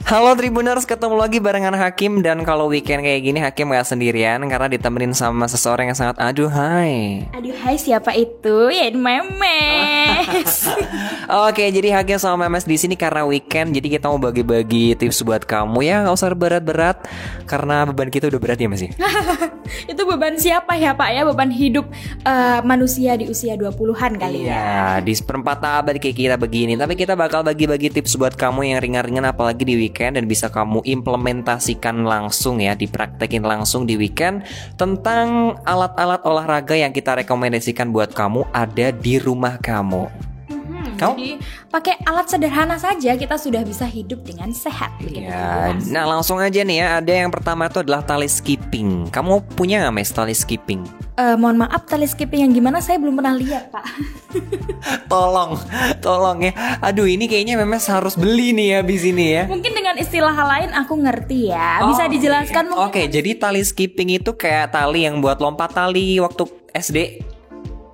Halo Tribuners, ketemu lagi barengan Hakim. Dan kalau weekend kayak gini Hakim gak sendirian karena ditemenin sama seseorang yang sangat aduhai. Aduhai siapa itu? Ya Memes. Oke, jadi Hakim sama Memes di sini karena weekend. Jadi kita mau bagi-bagi tips buat kamu ya. Gak usah berat-berat karena beban kita udah berat ya Mas ya. Itu beban siapa ya Pak ya? Beban hidup manusia di usia 20-an kali ya. Iya, di seperempat abad kayak kita begini. Tapi kita bakal bagi-bagi tips buat kamu yang ringan-ringan apalagi di weekend, dan bisa kamu implementasikan langsung ya, dipraktekin langsung di weekend. Tentang alat-alat olahraga yang kita rekomendasikan buat kamu ada di rumah kamu. Jadi pakai alat sederhana saja kita sudah bisa hidup dengan sehat. Ya, nah langsung aja nih ya. Ada yang pertama itu adalah tali skipping. Kamu punya nggak Mes tali skipping? Mohon maaf, tali skipping yang gimana saya belum pernah lihat Pak. Tolong ya. Aduh, ini kayaknya Memes harus beli nih ya di sini ya. Mungkin dengan istilah lain aku ngerti ya. Bisa dijelaskan mungkin? Oke, jadi tali skipping itu kayak tali yang buat lompat tali waktu SD.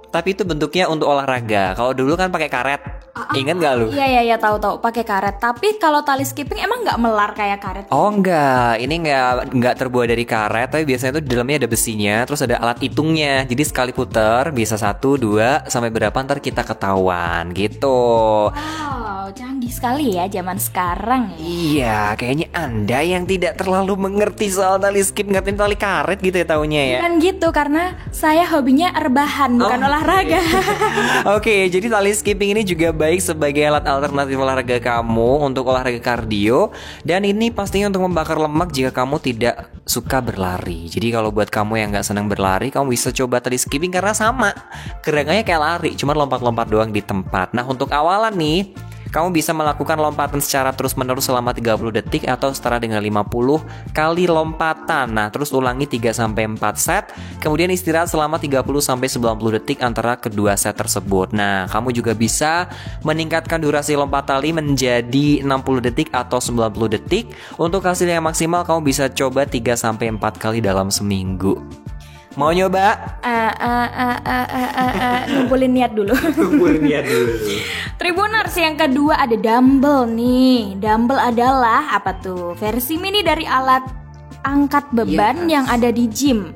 Tapi itu bentuknya untuk olahraga. Kalau dulu kan pakai karet. Ingat gak lu? Iya tahu pakai karet. Tapi kalau tali skipping emang nggak melar kayak karet? Oh enggak, ini enggak terbuat dari karet, tapi biasanya itu di dalamnya ada besinya, terus ada alat hitungnya. Jadi sekali puter bisa 1, 2 sampai berapa ntar kita ketahuan gitu. Wow, canggih sekali ya zaman sekarang ya. Iya, kayaknya Anda yang tidak terlalu mengerti soal tali skip, ngertiin tali karet gitu ya taunya ya. Bukan gitu, karena saya hobinya rebahan bukan olahraga. Oke, jadi tali skipping ini juga baik sebagai alat alternatif olahraga kamu untuk olahraga kardio. Dan ini pastinya untuk membakar lemak jika kamu tidak suka berlari. Jadi kalau buat kamu yang gak senang berlari, kamu bisa coba tali skipping karena sama gerakannya kayak lari, cuma lompat-lompat doang di tempat. Nah untuk awalan nih, kamu bisa melakukan lompatan secara terus-menerus selama 30 detik atau setara dengan 50 kali lompatan. Nah, terus ulangi 3-4 set, kemudian istirahat selama 30-90 detik antara kedua set tersebut. Nah, kamu juga bisa meningkatkan durasi lompat tali menjadi 60 detik atau 90 detik. Untuk hasil yang maksimal, kamu bisa coba 3-4 kali dalam seminggu. Mau nyoba? Ngumpulin niat dulu. Tribuners, yang kedua ada dumbbell nih. Dumbbell adalah apa tuh? Versi mini dari alat angkat beban yang ada di gym.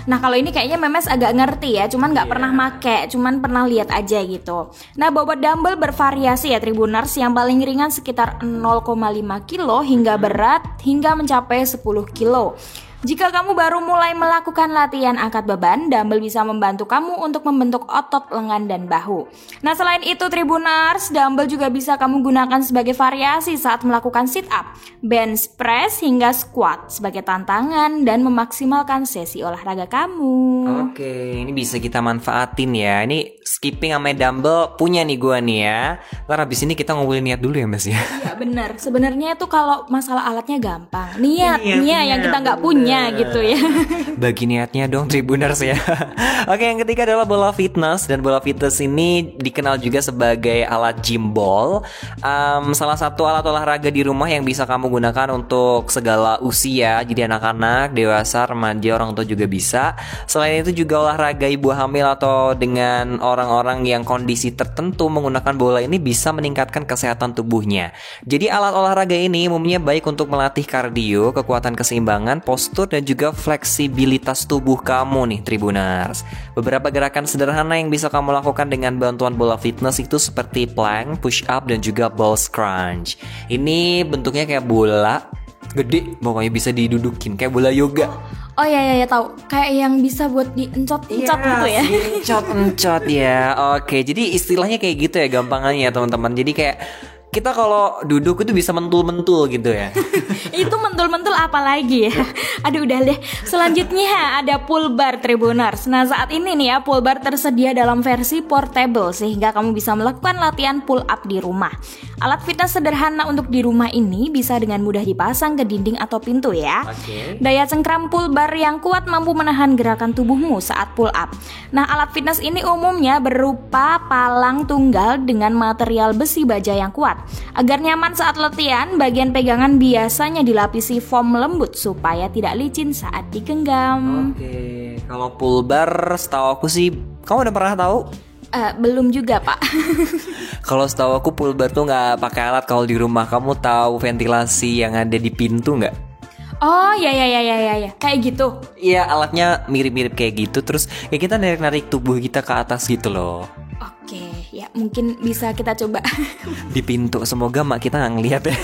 Nah kalau ini kayaknya Memes agak ngerti ya, cuman nggak pernah make, cuman pernah lihat aja gitu. Nah bobot dumbbell bervariasi ya Tribuners, yang paling ringan sekitar 0,5 kilo hingga berat hingga mencapai 10 kilo. Jika kamu baru mulai melakukan latihan angkat beban, dumbbell bisa membantu kamu untuk membentuk otot lengan dan bahu. Nah selain itu Tribuners, dumbbell juga bisa kamu gunakan sebagai variasi saat melakukan sit up, bench press hingga squat sebagai tantangan dan memaksimalkan sesi olahraga kamu. Oke, ini bisa kita manfaatin ya. Ini skipping sama dumbbell punya nih gua nih ya. Ntar habis ini kita ngobrolin niat dulu ya Mas ya. Iya benar, sebenarnya itu kalau masalah alatnya gampang, niatnya yang kita nggak punya gitu ya. Bagi niatnya dong Tribuners ya. Oke, yang ketiga adalah bola fitness. Dan bola fitness ini dikenal juga sebagai alat gym ball. Salah satu alat olahraga di rumah yang bisa kamu gunakan untuk segala usia. Jadi anak-anak, dewasa, remaja, orang tua juga bisa. Selain itu juga olahraga ibu hamil atau dengan orang-orang yang kondisi tertentu menggunakan bola ini bisa meningkatkan kesehatan tubuhnya. Jadi alat olahraga ini umumnya baik untuk melatih kardio, kekuatan keseimbangan, postur, dan juga fleksibilitas tubuh kamu nih Tribuners. Beberapa gerakan sederhana yang bisa kamu lakukan dengan bantuan bola fitness itu seperti plank, push up, dan juga ball crunch. Ini bentuknya kayak bola gede, pokoknya bisa didudukin kayak bola yoga. Oh iya tahu, kayak yang bisa buat diencot-encot gitu ya. Encot ya. Oke, jadi istilahnya kayak gitu ya gampangannya teman-teman. Jadi kayak kita kalau duduk itu bisa mentul-mentul gitu ya. Itu mentul-mentul apa lagi ya? Aduh udah deh. Selanjutnya ada pull bar Tribuners. Nah saat ini nih ya, pull bar tersedia dalam versi portable sehingga kamu bisa melakukan latihan pull up di rumah. Alat fitness sederhana untuk di rumah ini bisa dengan mudah dipasang ke dinding atau pintu ya. Daya cengkram pull bar yang kuat mampu menahan gerakan tubuhmu saat pull up. Nah alat fitness ini umumnya berupa palang tunggal dengan material besi baja yang kuat. Agar nyaman saat latihan, bagian pegangan biasanya dilapisi foam lembut supaya tidak licin saat digenggam. Oke, kalau pull bar setahu aku sih, kamu udah pernah tahu? Belum juga, Pak. Kalau setahu aku pool bar tuh nggak pakai alat. Kalau di rumah kamu tahu ventilasi yang ada di pintu nggak? Oh, ya. Kayak gitu. Iya, alatnya mirip-mirip kayak gitu. Terus ya kita narik-narik tubuh kita ke atas gitu loh. Oke, ya mungkin bisa kita coba. Di pintu, semoga mak kita nggak ngeliat ya.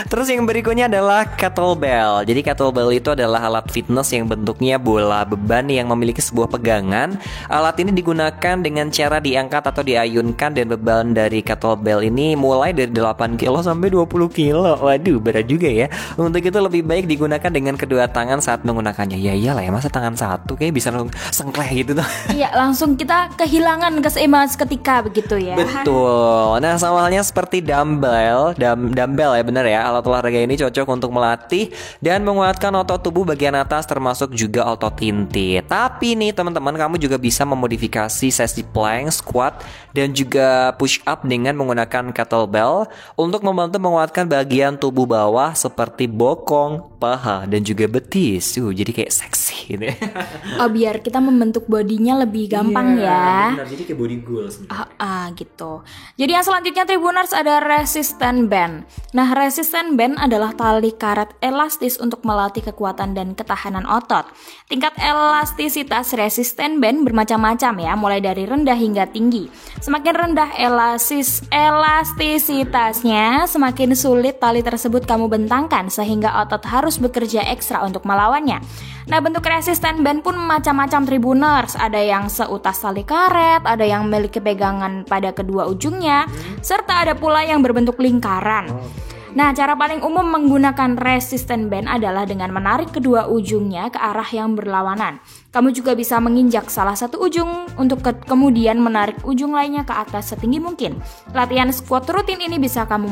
Terus yang berikutnya adalah kettlebell. Jadi kettlebell itu adalah alat fitness yang bentuknya bola beban yang memiliki sebuah pegangan. Alat ini digunakan dengan cara diangkat atau diayunkan, dan beban dari kettlebell ini mulai dari 8 kilo sampai 20 kilo. Waduh, berat juga ya. Untuk itu lebih baik digunakan dengan kedua tangan saat menggunakannya. Ya iyalah ya, masa tangan satu kayak bisa langsung sengkleh gitu tuh. Iya, langsung kita kehilangan keseimbangan seketika begitu ya. Betul. Nah, sama halnya seperti dumbbell ya, benar ya. Alat olahraga ini cocok untuk melatih dan menguatkan otot tubuh bagian atas, termasuk juga otot inti. Tapi nih teman-teman, kamu juga bisa memodifikasi sesi plank, squat, dan juga push up dengan menggunakan kettlebell untuk membantu menguatkan bagian tubuh bawah seperti bokong, paha, dan juga betis. Jadi kayak seksi gitu ya. Oh, biar kita membentuk bodinya lebih gampang ya. Benar, jadi kayak body goals. Gitu. Jadi yang selanjutnya Tribuners ada resistant band. Nah, resistant band adalah tali karet elastis untuk melatih kekuatan dan ketahanan otot. Tingkat elastisitas resistant band bermacam-macam ya, mulai dari rendah hingga tinggi. Semakin rendah elastisitasnya, semakin sulit tali tersebut kamu bentangkan sehingga otot harus bekerja ekstra untuk melawannya. Nah, bentuk resistant band pun macam-macam Tribuners. Ada yang seutas tali karet, ada yang memiliki pegangan pada kedua ujungnya, serta ada pula yang berbentuk lingkaran. Nah, cara paling umum menggunakan resistant band adalah dengan menarik kedua ujungnya ke arah yang berlawanan. Kamu juga bisa menginjak salah satu ujung untuk kemudian menarik ujung lainnya ke atas setinggi mungkin. Latihan squat rutin ini bisa kamu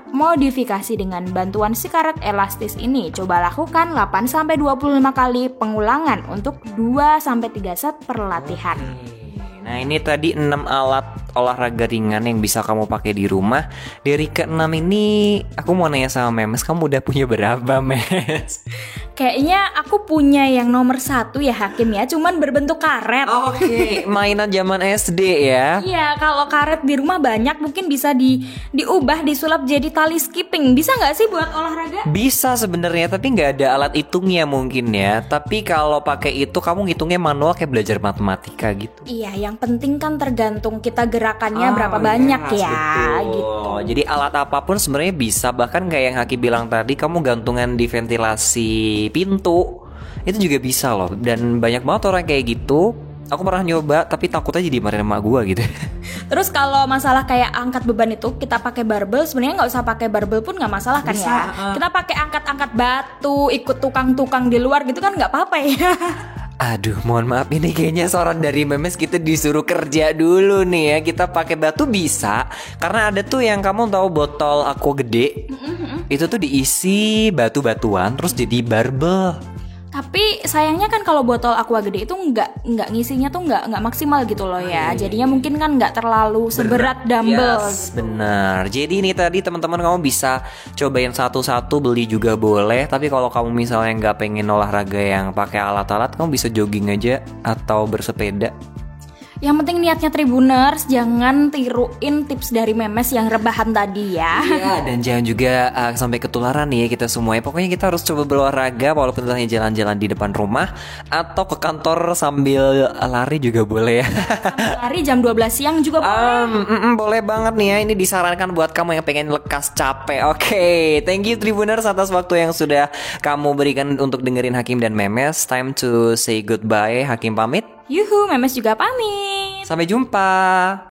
modifikasi dengan bantuan si karet elastis ini. Coba lakukan 8-25 kali pengulangan untuk 2-3 set per latihan. Nah, ini tadi 6 alat olahraga ringan yang bisa kamu pakai di rumah. Dari ke-6 ini aku mau nanya sama Memes, kamu udah punya berapa, Mes? Kayaknya aku punya yang nomor 1 ya, Hakim ya, cuman berbentuk karet. Oke, mainan zaman SD ya. Iya, kalau karet di rumah banyak, mungkin bisa diubah, disulap jadi tali skipping. Bisa nggak sih buat olahraga? Bisa sebenarnya, tapi nggak ada alat hitungnya mungkin ya. Tapi kalau pakai itu kamu ngitungnya manual kayak belajar matematika gitu. Iya, yang penting kan tergantung kita gerakannya berapa banyak ya, betul. Gitu. Jadi alat apapun sebenarnya bisa, bahkan kayak yang Haki bilang tadi, kamu gantungan di ventilasi pintu itu juga bisa loh. Dan banyak banget orang kayak gitu. Aku pernah nyoba tapi takut aja dimarahin sama gue gitu. Terus kalau masalah kayak angkat beban itu kita pakai barbel, sebenarnya nggak usah pakai barbel pun nggak masalah kan bisa, ya. Kita pakai angkat-angkat batu, ikut tukang-tukang di luar gitu kan nggak apa-apa ya. Aduh, mohon maaf, ini kayaknya saran dari Memes kita disuruh kerja dulu nih ya. Kita pakai batu bisa, karena ada tuh yang kamu tahu botol aqua gede. Itu tuh diisi batu-batuan terus jadi barbel. Tapi sayangnya kan kalau botol aqua gede itu nggak ngisinya tuh nggak maksimal gitu loh ya. Jadinya mungkin kan nggak terlalu seberat dumbbell. Yes, benar. Jadi ini tadi teman-teman kamu bisa cobain satu-satu, beli juga boleh. Tapi kalau kamu misalnya nggak pengen olahraga yang pakai alat-alat, kamu bisa jogging aja atau bersepeda. Yang penting niatnya Tribuners, jangan tiruin tips dari Memes yang rebahan tadi ya. Iya, dan jangan juga sampai ketularan nih ya kita semuanya. Pokoknya kita harus coba berolahraga walaupun hanya jalan-jalan di depan rumah atau ke kantor sambil lari juga boleh ya. Lari jam 12 siang juga boleh. Boleh banget nih ya. Ini disarankan buat kamu yang pengen lekas capek. Oke, thank you Tribuners atas waktu yang sudah kamu berikan untuk dengerin Hakim dan Memes. Time to say goodbye. Hakim pamit. Yuhu, Memes juga pamit. Sampai jumpa.